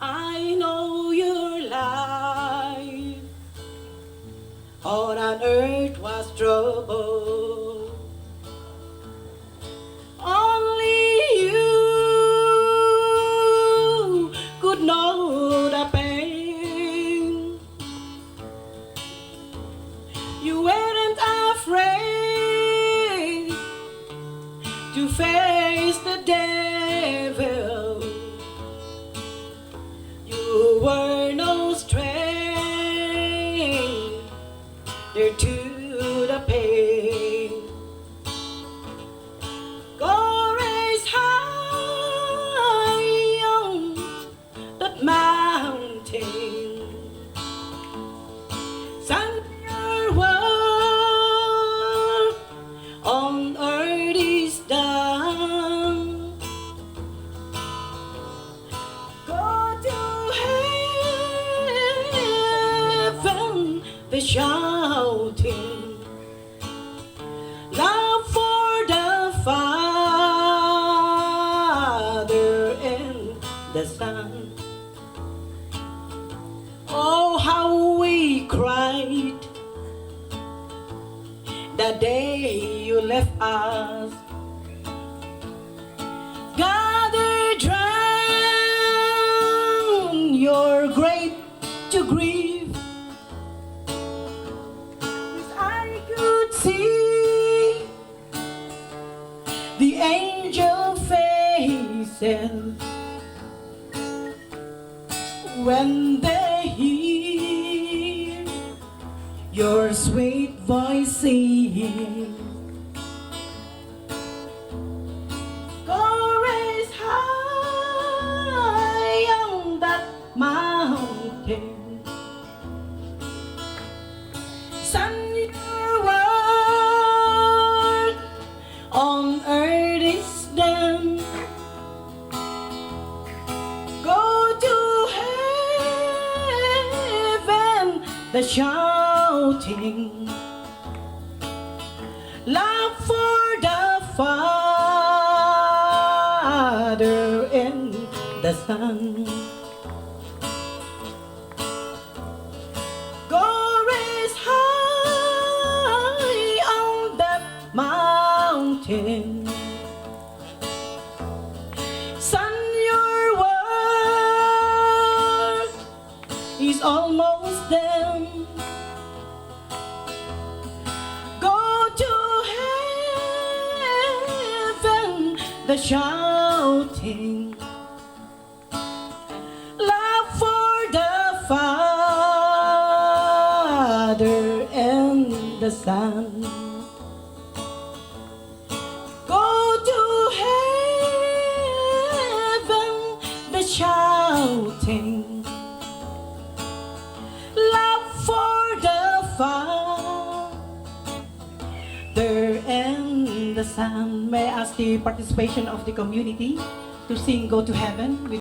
I know your life on earth was trouble. Only you could know the pain. You weren't afraid to face the devil. You were no stranger to the pain. Go raise high on that mountain. Send your world on earth is done. Go to heaven, the shouting. Love for the Father and the Son. Oh, how we cried the day you left us. Gathered round your grave to grieve. Wish I could see the angel faces when they hear your sweet voice sing. Go raise high on that mountain. Send your word on earth is done. Go to heaven, the shouting. Love for the Father and the Son. Go raise high on that mountain. Son, your work is almost done. Go to heaven, the shouting. Love for the Father and the Son. Go to heaven, the shouting. Love for the Father and the Son. May I ask the participation of the community to sing Go to Heaven with